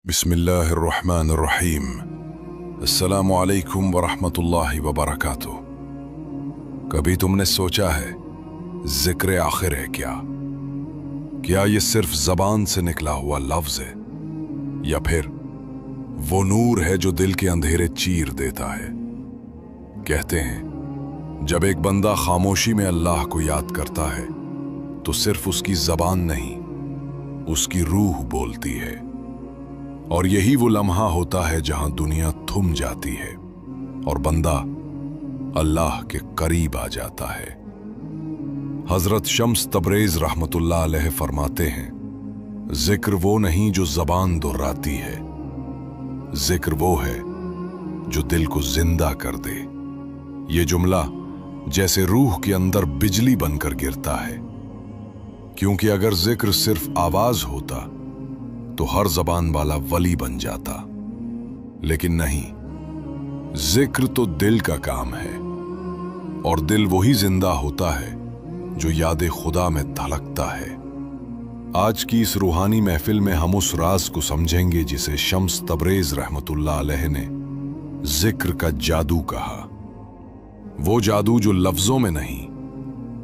बिस्मिल्लाहिर्रहमानिर्रहीम। अस्सलामु अलैकुम वरहमतुल्लाहि वबरकातुह। कभी तुमने सोचा है जिक्र आखिर है क्या ये सिर्फ जबान से निकला हुआ लफ्ज है, या फिर वो नूर है जो दिल के अंधेरे चीर देता है? कहते हैं जब एक बंदा खामोशी में अल्लाह को याद करता है तो सिर्फ उसकी जबान नहीं, उसकी रूह बोलती है। और यही वो लम्हा होता है जहां दुनिया थम जाती है और बंदा अल्लाह के करीब आ जाता है। हजरत शम्स तबरेज रहमतुल्लाह अलैह फरमाते हैं, जिक्र वो नहीं जो जबान दोहराती है, जिक्र वो है जो दिल को जिंदा कर दे। ये जुमला जैसे रूह के अंदर बिजली बनकर गिरता है, क्योंकि अगर जिक्र सिर्फ आवाज होता तो हर जबान वाला वली बन जाता, लेकिन नहीं, जिक्र तो दिल का काम है और दिल वही जिंदा होता है जो याद खुदा में धड़कता है। आज की इस रूहानी महफिल में हम उस राज को समझेंगे जिसे शम्स तबरेज रहमतुल्लाह अलैह ने जिक्र का जादू कहा। वो जादू जो लफ्जों में नहीं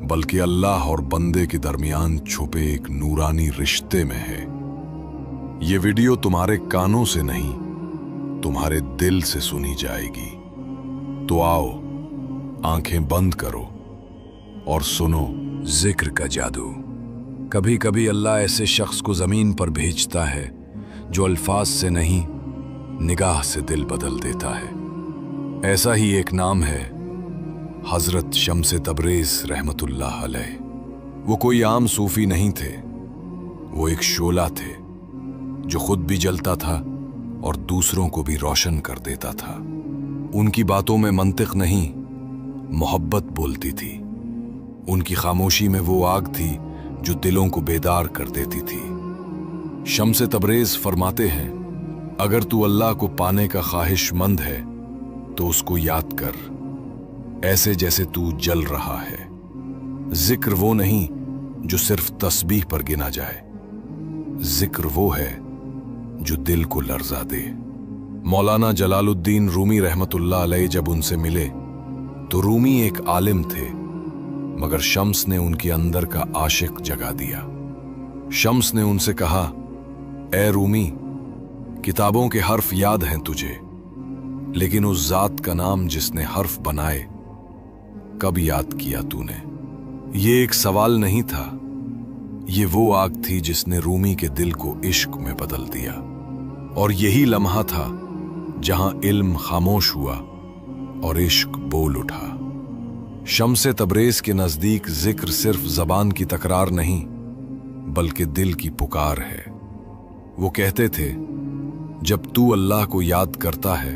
बल्कि अल्लाह और बंदे के दरमियान छुपे एक नूरानी रिश्ते में है। ये वीडियो तुम्हारे कानों से नहीं, तुम्हारे दिल से सुनी जाएगी। तो आओ, आंखें बंद करो और सुनो जिक्र का जादू। कभी कभी अल्लाह ऐसे शख्स को जमीन पर भेजता है जो अल्फाज से नहीं, निगाह से दिल बदल देता है। ऐसा ही एक नाम है हजरत शम्स तबरेज रहमतुल्लाह अलैह। वो कोई आम सूफी नहीं थे, वो एक शोला थे जो खुद भी जलता था और दूसरों को भी रोशन कर देता था। उनकी बातों में मंतिक नहीं, मोहब्बत बोलती थी। उनकी खामोशी में वो आग थी जो दिलों को बेदार कर देती थी। शम्स तबरेज फरमाते हैं, अगर तू अल्लाह को पाने का ख्वाहिशमंद है तो उसको याद कर, ऐसे जैसे तू जल रहा है। जिक्र वो नहीं जो सिर्फ तस्बीह पर गिना जाए, जिक्र वो है जो दिल को लर्जा दे। मौलाना जलालुद्दीन रूमी रहमतुल्लाह अलैह जब उनसे मिले तो रूमी एक आलिम थे, मगर शम्स ने उनके अंदर का आशिक जगा दिया। शम्स ने उनसे कहा, ए रूमी, किताबों के हर्फ याद हैं तुझे, लेकिन उस जात का नाम जिसने हर्फ बनाए कब याद किया तूने? ये एक सवाल नहीं था, ये वो आग थी जिसने रूमी के दिल को इश्क में बदल दिया। और यही लम्हा था जहां इल्म खामोश हुआ और इश्क बोल उठा। शम्स तबरेज के नजदीक जिक्र सिर्फ जबान की तकरार नहीं बल्कि दिल की पुकार है। वो कहते थे, जब तू अल्लाह को याद करता है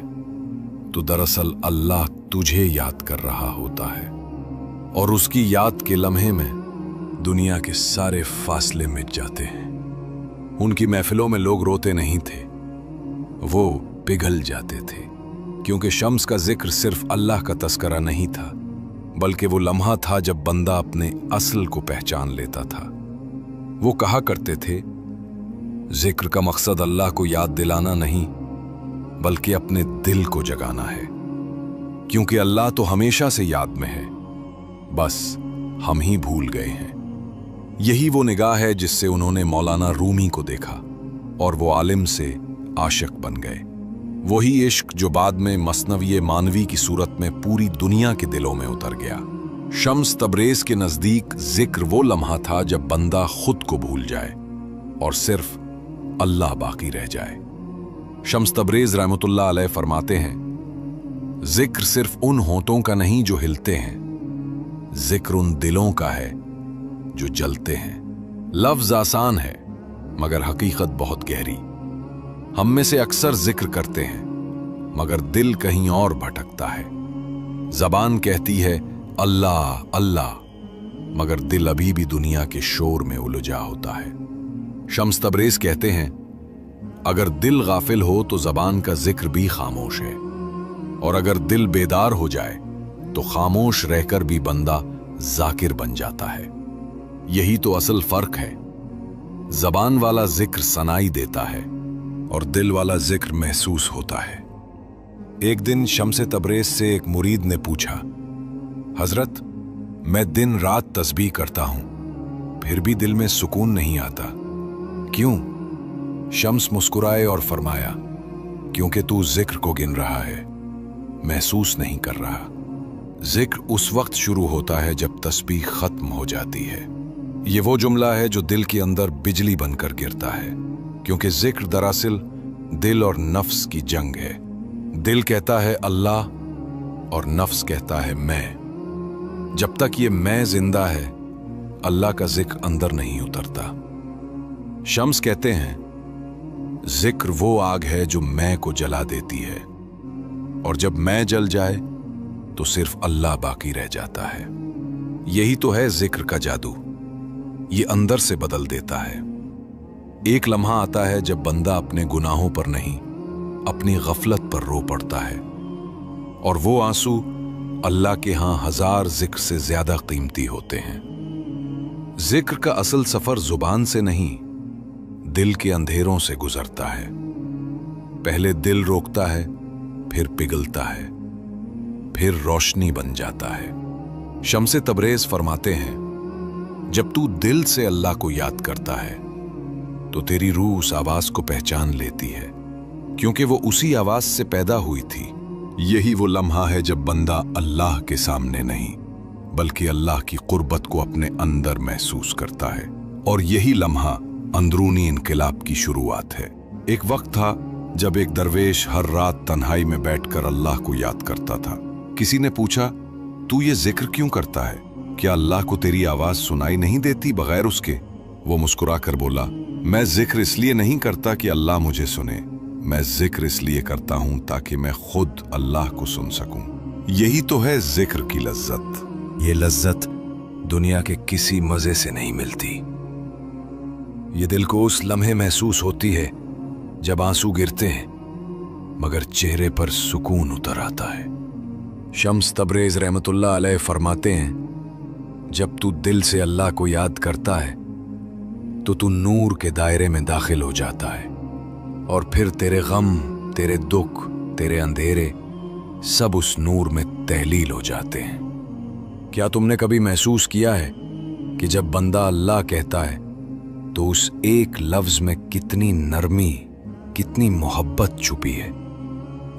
तो दरअसल अल्लाह तुझे याद कर रहा होता है, और उसकी याद के लम्हे में दुनिया के सारे फासले मिट जाते हैं। उनकी महफिलों में लोग रोते नहीं थे, वो पिघल जाते थे, क्योंकि शम्स का जिक्र सिर्फ अल्लाह का तस्करा नहीं था बल्कि वो लम्हा था जब बंदा अपने असल को पहचान लेता था। वो कहा करते थे, जिक्र का मकसद अल्लाह को याद दिलाना नहीं बल्कि अपने दिल को जगाना है, क्योंकि अल्लाह तो हमेशा से याद में है, बस हम ही भूल गए हैं। यही वो निगाह है जिससे उन्होंने मौलाना रूमी को देखा और वो आलिम से आशिक बन गए। वही इश्क जो बाद में मसनवी मानवी की सूरत में पूरी दुनिया के दिलों में उतर गया। शम्स तबरेज के नजदीक जिक्र वो लम्हा था जब बंदा खुद को भूल जाए और सिर्फ अल्लाह बाकी रह जाए। शम्स तबरेज रहमतुल्लाह अलैह फरमाते हैं, जिक्र सिर्फ उन होंठों का नहीं जो हिलते हैं, जिक्र उन दिलों का है जो जलते हैं। लफ्ज आसान है मगर हकीकत बहुत गहरी। हम में से अक्सर जिक्र करते हैं मगर दिल कहीं और भटकता है। जबान कहती है अल्लाह अल्लाह, मगर दिल अभी भी दुनिया के शोर में उलझा होता है। शम्स तबरेज कहते हैं, अगर दिल गाफिल हो तो जबान का जिक्र भी खामोश है, और अगर दिल बेदार हो जाए तो खामोश रहकर भी बंदा जाकिर बन जाता है। यही तो असल फर्क है। जबान वाला जिक्र सनाई देता है और दिल वाला जिक्र महसूस होता है। एक दिन शम्स तबरेज से एक मुरीद ने पूछा, हजरत, मैं दिन रात तस्बीह करता हूं, फिर भी दिल में सुकून नहीं आता, क्यों? शम्स मुस्कुराए और फरमाया, क्योंकि तू जिक्र को गिन रहा है, महसूस नहीं कर रहा। जिक्र उस वक्त शुरू होता है जब तस्बीह खत्म हो जाती है। ये वो जुमला है जो दिल के अंदर बिजली बनकर गिरता है, क्योंकि जिक्र दरअसल दिल और नफ्स की जंग है। दिल कहता है अल्लाह और नफ्स कहता है मैं। जब तक ये मैं जिंदा है, अल्लाह का जिक्र अंदर नहीं उतरता। शम्स कहते हैं, जिक्र वो आग है जो मैं को जला देती है, और जब मैं जल जाए तो सिर्फ अल्लाह बाकी रह जाता है। यही तो है जिक्र का जादू, ये अंदर से बदल देता है। एक लम्हा आता है जब बंदा अपने गुनाहों पर नहीं, अपनी गफलत पर रो पड़ता है, और वो आंसू अल्लाह के यहां 1000 जिक्र से ज्यादा कीमती होते हैं। जिक्र का असल सफर जुबान से नहीं, दिल के अंधेरों से गुजरता है। पहले दिल रोकता है, फिर पिघलता है, फिर रोशनी बन जाता है। शम्स तबरेज फरमाते हैं, जब तू दिल से अल्लाह को याद करता है तो तेरी रूह उस आवाज को पहचान लेती है, क्योंकि वो उसी आवाज से पैदा हुई थी। यही वो लम्हा है जब बंदा अल्लाह के सामने नहीं, बल्कि अल्लाह की कुर्बत को अपने अंदर महसूस करता है, और यही लम्हा अंदरूनी इनकलाब की शुरुआत है। एक वक्त था जब एक दरवेश हर रात तन्हाई में बैठकर अल्लाह को याद करता था। किसी ने पूछा, तू ये जिक्र क्यों करता है? क्या अल्लाह को तेरी आवाज सुनाई नहीं देती बगैर उसके? वो मुस्कुरा कर बोला, मैं जिक्र इसलिए नहीं करता कि अल्लाह मुझे सुने, मैं जिक्र इसलिए करता हूं ताकि मैं खुद अल्लाह को सुन सकूं। यही तो है जिक्र की लज्जत। ये लज्जत दुनिया के किसी मजे से नहीं मिलती। ये दिल को उस लम्हे महसूस होती है जब आंसू गिरते हैं, मगर चेहरे पर सुकून उतर आता है। शम्स तबरेज रहमतुल्लाह अलैह फरमाते हैं, जब तू दिल से अल्लाह को याद करता है तो तू नूर के दायरे में दाखिल हो जाता है, और फिर तेरे गम, तेरे दुख, तेरे अंधेरे सब उस नूर में तहलील हो जाते हैं। क्या तुमने कभी महसूस किया है कि जब बंदा अल्लाह कहता है तो उस एक लफ्ज में कितनी नरमी, कितनी मोहब्बत छुपी है?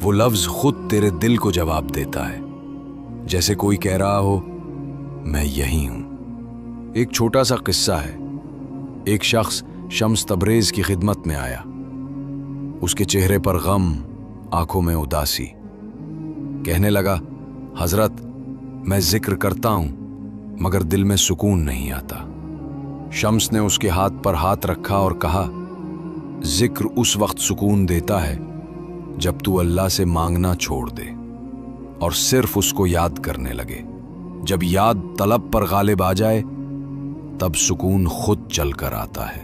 वो लफ्ज खुद तेरे दिल को जवाब देता है, जैसे कोई कह रहा हो, मैं यही हूं। एक छोटा सा किस्सा है। एक शख्स शम्स तबरेज की खिदमत में आया। उसके चेहरे पर गम, आंखों में उदासी। कहने लगा, हजरत, मैं जिक्र करता हूं मगर दिल में सुकून नहीं आता। शम्स ने उसके हाथ पर हाथ रखा और कहा, जिक्र उस वक्त सुकून देता है जब तू अल्लाह से मांगना छोड़ दे और सिर्फ उसको याद करने लगे। जब याद तलब पर गालिब आ जाए तब सुकून खुद चल कर आता है।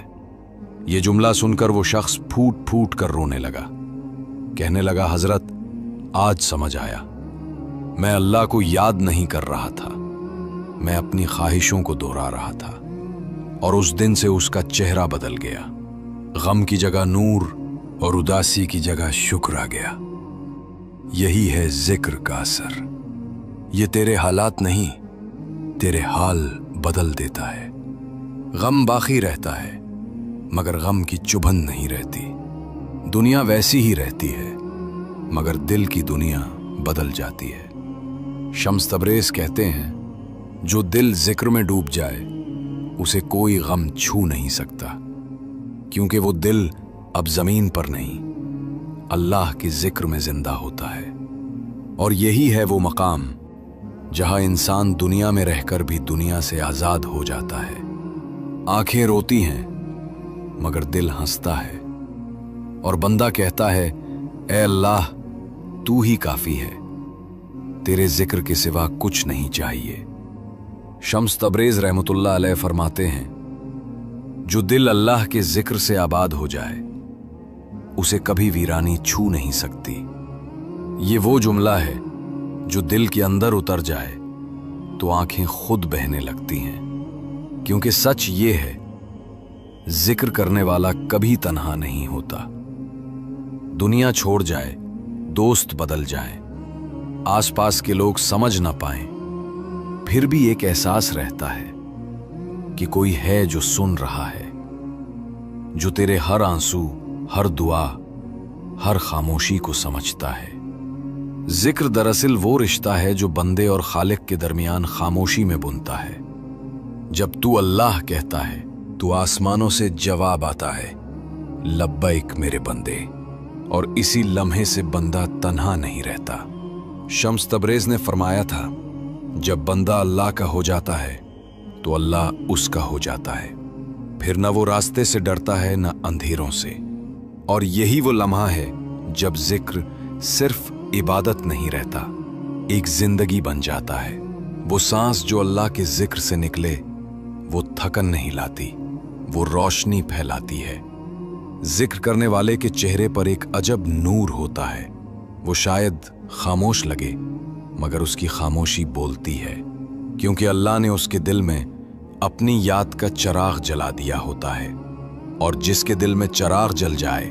ये जुमला सुनकर वो शख्स फूट फूट कर रोने लगा। कहने लगा, हजरत, आज समझ आया, मैं अल्लाह को याद नहीं कर रहा था, मैं अपनी ख्वाहिशों को दोहरा रहा था। और उस दिन से उसका चेहरा बदल गया। गम की जगह नूर और उदासी की जगह शुक्र आ गया। यही है जिक्र का असर। ये तेरे हालात नहीं, तेरे हाल बदल देता है। गम बाकी रहता है, मगर गम की चुभन नहीं रहती। दुनिया वैसी ही रहती है, मगर दिल की दुनिया बदल जाती है। शम्स तबरेज कहते हैं, जो दिल जिक्र में डूब जाए उसे कोई गम छू नहीं सकता, क्योंकि वो दिल अब जमीन पर नहीं, अल्लाह के जिक्र में जिंदा होता है। और यही है वो मकाम जहां इंसान दुनिया में रहकर भी दुनिया से आजाद हो जाता है। आंखें रोती हैं मगर दिल हंसता है, और बंदा कहता है, ए अल्लाह, तू ही काफी है, तेरे जिक्र के सिवा कुछ नहीं चाहिए। शम्स तबरेज रहमतुल्लाह अलैह फरमाते हैं, जो दिल अल्लाह के जिक्र से आबाद हो जाए उसे कभी वीरानी छू नहीं सकती। ये वो जुमला है जो दिल के अंदर उतर जाए तो आंखें खुद बहने लगती हैं, क्योंकि सच ये है, जिक्र करने वाला कभी तन्हा नहीं होता। दुनिया छोड़ जाए, दोस्त बदल जाएं, आसपास के लोग समझ ना पाएं, फिर भी एक एहसास रहता है कि कोई है जो सुन रहा है, जो तेरे हर आंसू, हर दुआ, हर खामोशी को समझता है। जिक्र दरअसल वो रिश्ता है जो बंदे और खालिक के दरमियान खामोशी में बुनता है। जब तू अल्लाह कहता है तो आसमानों से जवाब आता है, लब्बैक मेरे बंदे। और इसी लम्हे से बंदा तन्हा नहीं रहता। शम्स तबरेज ने फरमाया था, जब बंदा अल्लाह का हो जाता है तो अल्लाह उसका हो जाता है। फिर न वो रास्ते से डरता है न अंधेरों से। और यही वो लम्हा है जब जिक्र सिर्फ इबादत नहीं रहता, एक जिंदगी बन जाता है। वो सांस जो अल्लाह के जिक्र से निकले, वो थकन नहीं लाती, वो रोशनी फैलाती है। जिक्र करने वाले के चेहरे पर एक अजब नूर होता है। वो शायद खामोश लगे, मगर उसकी खामोशी बोलती है, क्योंकि अल्लाह ने उसके दिल में अपनी याद का चिराग जला दिया होता है। और जिसके दिल में चिराग जल जाए,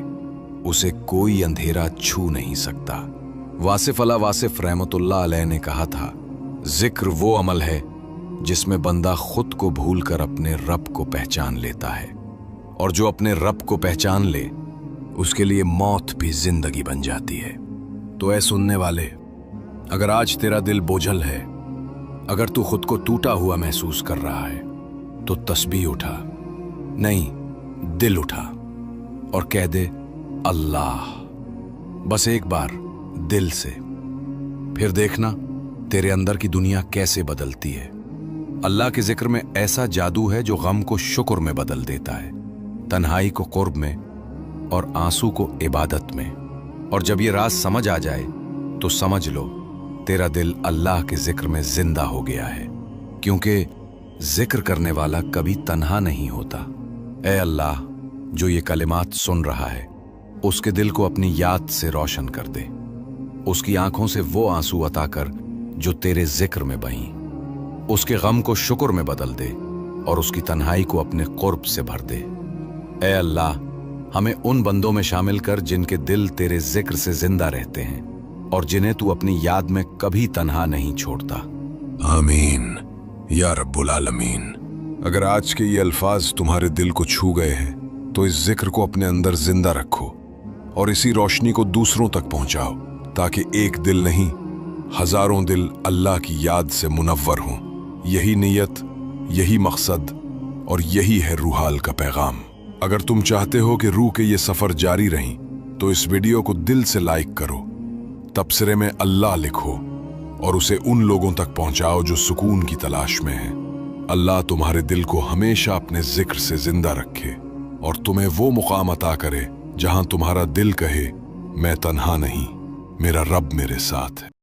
उसे कोई अंधेरा छू नहीं सकता। वासिफ अला वासिफ रहमतुल्लाह अलैह ने कहा था, जिक्र वो अमल है जिसमें बंदा खुद को भूलकर अपने रब को पहचान लेता है। और जो अपने रब को पहचान ले, उसके लिए मौत भी जिंदगी बन जाती है। तो ऐ सुनने वाले, अगर आज तेरा दिल बोझल है, अगर तू खुद को टूटा हुआ महसूस कर रहा है, तो तस्बीह उठा, नहीं दिल उठा और कह दे अल्लाह, बस एक बार दिल से। फिर देखना तेरे अंदर की दुनिया कैसे बदलती है। अल्लाह के जिक्र में ऐसा जादू है जो गम को शुक्र में बदल देता है, तन्हाई को कुर्ब में और आंसू को इबादत में। और जब ये राज समझ आ जाए तो समझ लो तेरा दिल अल्लाह के जिक्र में जिंदा हो गया है, क्योंकि जिक्र करने वाला कभी तन्हा नहीं होता। ऐ अल्लाह, जो ये कलिमात सुन रहा है, उसके दिल को अपनी याद से रोशन कर दे। उसकी आंखों से वो आंसू अता कर जो तेरे जिक्र में बहीं। उसके गम को शुक्र में बदल दे और उसकी तन्हाई को अपने कुर्ब से भर दे। ऐ अल्लाह, हमें उन बंदों में शामिल कर जिनके दिल तेरे जिक्र से जिंदा रहते हैं और जिन्हें तू अपनी याद में कभी तन्हा नहीं छोड़ता। आमीन या रब्बुल आलमीन। अगर आज के ये अल्फाज तुम्हारे दिल को छू गए हैं तो इस जिक्र को अपने अंदर जिंदा रखो और इसी रोशनी को दूसरों तक पहुंचाओ, ताकि एक दिल नहीं, हजारों दिल अल्लाह की याद से मुनव्वर हों। यही नीयत, यही मकसद और यही है रूहाल का पैगाम। अगर तुम चाहते हो कि रूह के ये सफर जारी रही तो इस वीडियो को दिल से लाइक करो, तबसरे में अल्लाह लिखो और उसे उन लोगों तक पहुंचाओ जो सुकून की तलाश में हैं। अल्लाह तुम्हारे दिल को हमेशा अपने जिक्र से जिंदा रखे और तुम्हें वो मुकाम अता करे जहां तुम्हारा दिल कहे, मैं तन्हा नहीं, मेरा रब मेरे साथ है।